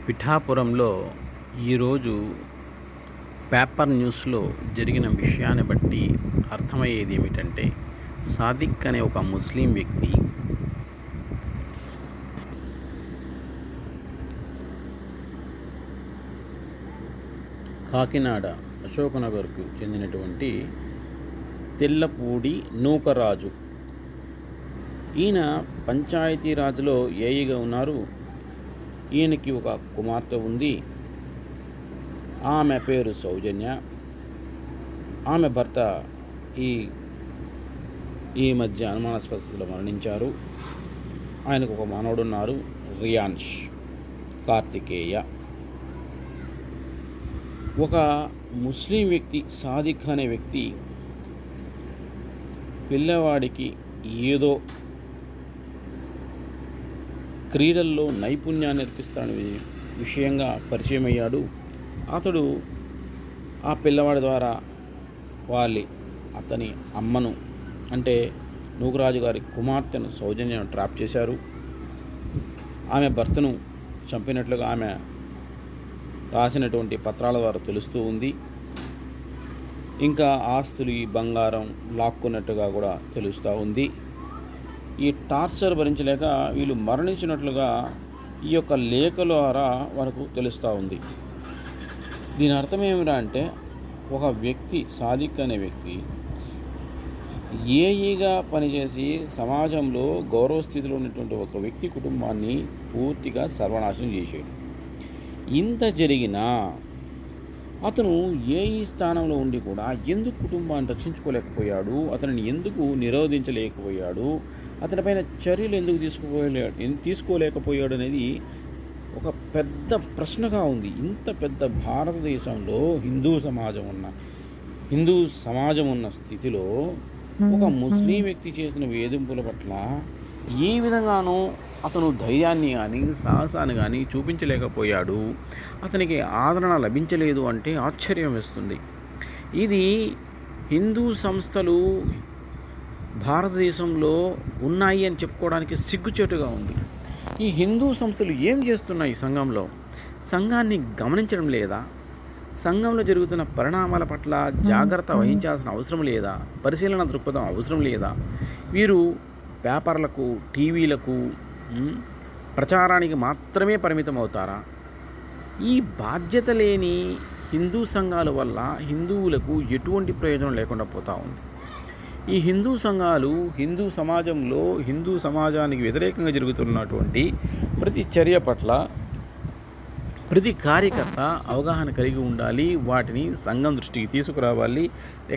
పిఠాపురంలో ఈరోజు పేపర్ న్యూస్లో జరిగిన విషయాన్ని బట్టి అర్థమయ్యేది ఏమిటంటే, సాదిక్ అనే ఒక ముస్లిం వ్యక్తి కాకినాడ అశోకనగర్కు చెందినటువంటి తెల్లపూడి నూకరాజు. ఈయన పంచాయతీరాజ్లో ఏఈగా ఉన్నారు. ఈయనకి ఒక కుమార్తె ఉంది. ఆమె పేరు సౌజన్య. ఆమె భర్త ఈ మధ్య అనుమానాస్పద స్థితిలో మరణించారు. ఆయనకు ఒక మనవడు ఉన్నారు, రియాన్ష్ కార్తికేయ. ఒక ముస్లిం వ్యక్తి, సాదిక్ అనే వ్యక్తి పిల్లవాడికి ఏదో క్రీడల్లో నైపుణ్యాన్ని నేర్పిస్తాడని విషయంగా పరిచయం అయ్యాడు. అతడు ఆ పిల్లవాడి ద్వారా అతని అమ్మను, అంటే నూకరాజు గారి కుమార్తెను సౌజన్యను ట్రాప్ చేశారు. ఆమె భర్తను చంపినట్లుగా ఆమె రాసినటువంటి పత్రాల ద్వారా తెలుస్తూ ఉంది. ఇంకా ఆస్తులు, ఈ బంగారం లాక్కున్నట్టుగా కూడా తెలుస్తూ ఉంది. ఈ టార్చర్ భరించలేక వీళ్ళు మరణించినట్లుగా ఈ యొక్క లేఖ ద్వారా వరకు తెలుస్తూ ఉంది. దీని అర్థం ఏమిరా అంటే, ఒక వ్యక్తి, సాదిక్ అనే వ్యక్తి ఏఈగా పనిచేసి సమాజంలో గౌరవ స్థితిలో ఉన్నటువంటి ఒక వ్యక్తి కుటుంబాన్ని పూర్తిగా సర్వనాశనం చేసాడు. ఇంత జరిగినా అతను ఏఈ స్థానంలో ఉండి కూడా ఎందుకు కుటుంబాన్ని రక్షించుకోలేకపోయాడు, అతనిని ఎందుకు నిరోధించలేకపోయాడు, అతనిపైన చర్యలు ఎందుకు తీసుకోలేకపోయాడు అనేది ఒక పెద్ద ప్రశ్నగా ఉంది. ఇంత పెద్ద భారతదేశంలో హిందూ సమాజం ఉన్న స్థితిలో ఒక ముస్లిం వ్యక్తి చేసిన వేధింపుల పట్ల ఏ విధంగానూ అతను ధైర్యాన్ని కానీ సాహసాన్ని కానీ చూపించలేకపోయాడు, అతనికి ఆదరణ లభించలేదు అంటే ఆశ్చర్యం వేస్తుంది. ఇది హిందూ సంస్థలు భారతదేశంలో ఉన్నాయి అని చెప్పుకోవడానికి సిగ్గుచేటుగా ఉంది. ఈ హిందూ సంస్థలు ఏం చేస్తున్నాయి సంఘాన్ని గమనించడం లేదా? సంఘంలో జరుగుతున్న పరిణామాల పట్ల జాగ్రత్త వహించాల్సిన అవసరం లేదా? పరిశీలన దృక్పథం అవసరం లేదా? వీరు పేపర్లకు, టీవీలకు, ప్రచారానికి మాత్రమే పరిమితం అవుతారా? ఈ బాధ్యత లేని హిందూ సంఘాల వల్ల హిందువులకు ఎటువంటి ప్రయోజనం లేకుండా పోతూ ఉంది. ఈ హిందూ సంఘాలు హిందూ సమాజంలో, హిందూ సమాజానికి వ్యతిరేకంగా జరుగుతున్నటువంటి ప్రతి చర్య పట్ల ప్రతి కార్యకర్త అవగాహన కలిగి ఉండాలి. వాటిని సంఘం దృష్టికి తీసుకురావాలి.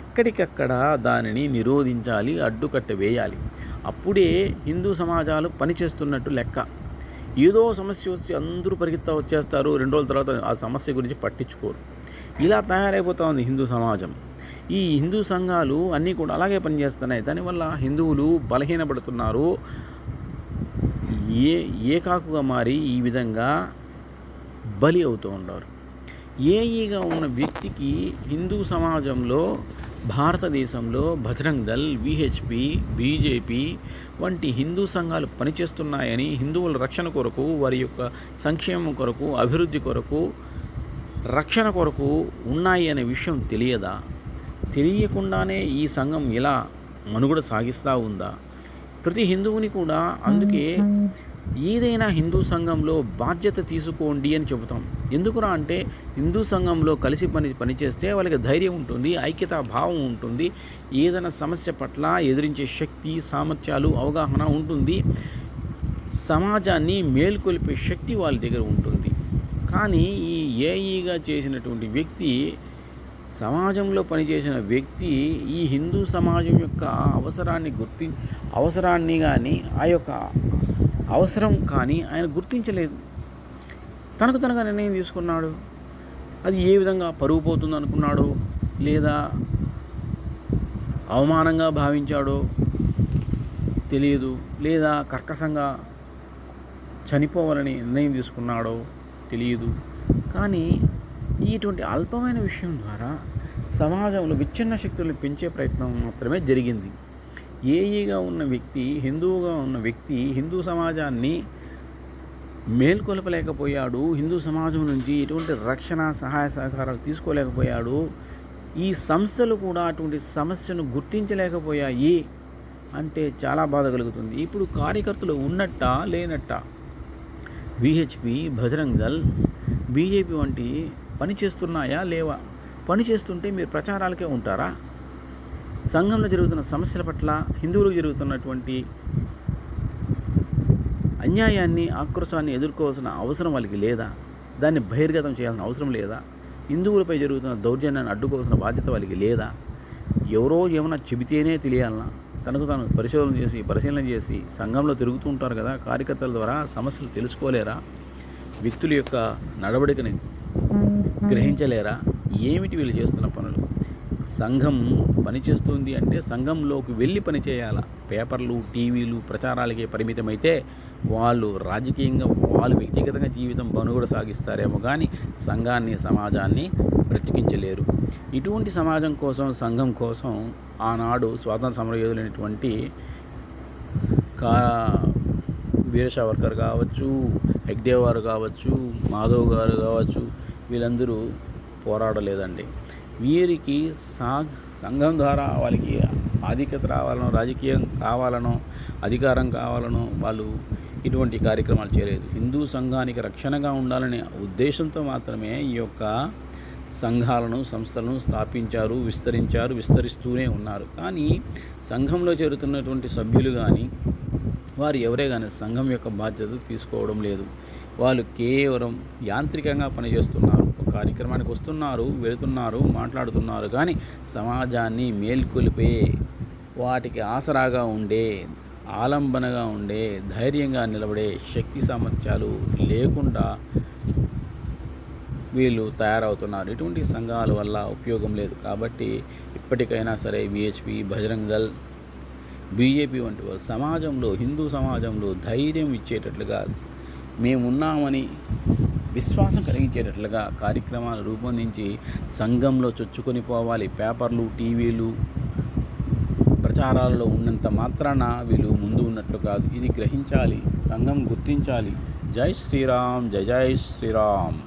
ఎక్కడికక్కడ దానిని నిరోధించాలి, అడ్డుకట్ట వేయాలి. అప్పుడే హిందూ సమాజాలు పనిచేస్తున్నట్టు లెక్క. ఏదో సమస్య వచ్చి అందరూ పరిగెత్తా వచ్చేస్తారు, 2 రోజుల తర్వాత ఆ సమస్య గురించి పట్టించుకోరు. ఇలా తయారైపోతూ ఉంది హిందూ సమాజం. ఈ హిందూ సంఘాలు అన్నీ కూడా అలాగే పనిచేస్తున్నాయి. దానివల్ల హిందువులు బలహీనపడుతున్నారు, ఏకాకుగా మారి ఈ విధంగా బలి అవుతూ ఉంటారు. ఏఈగా ఉన్న వ్యక్తికి హిందూ సమాజంలో, భారతదేశంలో బజరంగ్ దళ్, విహెచ్పి, బీజేపీ వంటి హిందూ సంఘాలు పనిచేస్తున్నాయని, హిందువుల రక్షణ కొరకు, వారి యొక్క సంక్షేమం కొరకు, అభివృద్ధి కొరకు, రక్షణ కొరకు ఉన్నాయి అనే విషయం తెలియదా? తెలియకుండానే ఈ సంఘం ఇలా మనుగడ సాగిస్తూ ఉందా? ప్రతి హిందువుని కూడా అందుకే ఏదైనా హిందూ సంఘంలో బాధ్యత తీసుకోండి అని చెబుతాం. ఎందుకురా అంటే, హిందూ సంఘంలో కలిసి పనిచేస్తే వాళ్ళకి ధైర్యం ఉంటుంది, ఐక్యతా భావం ఉంటుంది, ఏదైనా సమస్య పట్ల ఎదిరించే శక్తి, సామర్థ్యాలు, అవగాహన ఉంటుంది, సమాజాన్ని మేల్కొల్పే శక్తి వాళ్ళ దగ్గర ఉంటుంది. కానీ ఈ ఏఈగా చేసినటువంటి వ్యక్తి, సమాజంలో పనిచేసిన వ్యక్తి ఈ హిందూ సమాజం యొక్క అవసరాన్ని కానీ, ఆ యొక్క అవసరం కానీ ఆయన గుర్తించలేదు. తనగా నిర్ణయం తీసుకున్నాడు. అది ఏ విధంగా పరుగు పోతుంది అనుకున్నాడో, లేదా అవమానంగా భావించాడో తెలియదు, లేదా కర్కశంగా చనిపోవాలని నిర్ణయం తీసుకున్నాడో తెలియదు. కానీ ఇటువంటి అల్పమైన విషయం ద్వారా సమాజంలో విచ్ఛిన్న శక్తులను పెంచే ప్రయత్నం మాత్రమే జరిగింది. ఏఈగా ఉన్న వ్యక్తి, హిందువుగా ఉన్న వ్యక్తి హిందూ సమాజాన్ని మేల్కొల్పలేకపోయాడు, హిందూ సమాజం నుంచి ఎటువంటి రక్షణ సహాయ సహకారాలు తీసుకోలేకపోయాడు. ఈ సంస్థలు కూడా అటువంటి సమస్యను గుర్తించలేకపోయాయి అంటే చాలా బాధ కలుగుతుంది. ఇప్పుడు కార్యకర్తలు ఉన్నట్ట లేనట్ట? విహెచ్పి, బజరంగ్ దళ్, బీజేపీ వంటి పని చేస్తున్నాయా లేవా? పని చేస్తుంటే మీరు ప్రచారాలకే ఉంటారా? సంఘంలో జరుగుతున్న సమస్యల పట్ల, హిందువులకు జరుగుతున్నటువంటి అన్యాయాన్ని, ఆక్రోశాన్ని ఎదుర్కోవాల్సిన అవసరం వాళ్ళకి లేదా? దాన్ని బహిర్గతం చేయాల్సిన అవసరం లేదా? హిందువులపై జరుగుతున్న దౌర్జన్యాన్ని అడ్డుకోవాల్సిన బాధ్యత వాళ్ళకి లేదా? ఎవరో ఏమైనా చెబితేనే తెలియాలన్నా? తనకు తాను పరిశీలన చేసి సంఘంలో తిరుగుతూ ఉంటారు కదా కార్యకర్తల ద్వారా, సమస్యలు తెలుసుకోలేరా? వ్యక్తుల యొక్క నడవడికని గ్రహించలేరా? ఏమిటి వీళ్ళు చేస్తున్న పనులు? సంఘం పనిచేస్తుంది అంటే సంఘంలోకి వెళ్ళి పనిచేయాల. పేపర్లు, టీవీలు, ప్రచారాలకే పరిమితమైతే వాళ్ళు రాజకీయంగా, వాళ్ళు వ్యక్తిగతంగా జీవితం మనుగడ సాగిస్తారేమో కానీ సంఘాన్ని, సమాజాన్ని బ్రతికించలేరు. ఇటువంటి సమాజం కోసం, సంఘం కోసం ఆనాడు స్వాతంత్ర సమరయోధులైనటువంటి వీర సావర్కర్ కావచ్చు, హెగ్డే వారు కావచ్చు, మాధవ్ గారు కావచ్చు, వీళ్ళందరూ పోరాడలేదండి. వీరికి సంఘం ద్వారా వాళ్ళకి ఆధిక్యత రావాలనో, రాజకీయం కావాలనో, అధికారం కావాలనో వాళ్ళు ఇటువంటి కార్యక్రమాలు చేయలేదు. హిందూ సంఘానికి రక్షణగా ఉండాలనే ఉద్దేశంతో మాత్రమే ఈ యొక్క సంఘాలను, సంస్థలను స్థాపించారు, విస్తరిస్తూనే ఉన్నారు. కానీ సంఘంలో చేరుతున్నటువంటి సభ్యులు కానీ, వారు ఎవరే కానీ సంఘం యొక్క బాధ్యత తీసుకోవడం లేదు. వాళ్ళు కేవలం యాంత్రికంగా పనిచేస్తున్నారు. ఒక కార్యక్రమానికి వస్తున్నారు, వెళుతున్నారు, మాట్లాడుతున్నారు, కానీ సమాజాన్ని మేల్కొలిపే, వాటికి ఆసరాగా ఉండే, ఆలంబనగా ఉండే, ధైర్యంగా నిలబడే శక్తి సామర్థ్యాలు లేకుండా వీళ్ళు తయారవుతున్నారు. ఇటువంటి సంఘాల వల్ల ఉపయోగం లేదు. కాబట్టి ఇప్పటికైనా సరే విహెచ్పి, బజరంగ్ దళ్, బీజేపీ వంటి వారు సమాజంలో, హిందూ సమాజంలో ధైర్యం ఇచ్చేటట్లుగా, మేమున్నామని విశ్వాసం కలిగించేటట్లుగా కార్యక్రమాలు రూపొందించి సంఘంలో చొచ్చుకొని పోవాలి. పేపర్లు, టీవీలు, ప్రచారాలలో ఉన్నంత మాత్రాన వీళ్ళు ముందు ఉన్నట్లు కాదు. ఇది గ్రహించాలి, సంఘం గుర్తించాలి. జై శ్రీరామ్, జై జై శ్రీరామ్.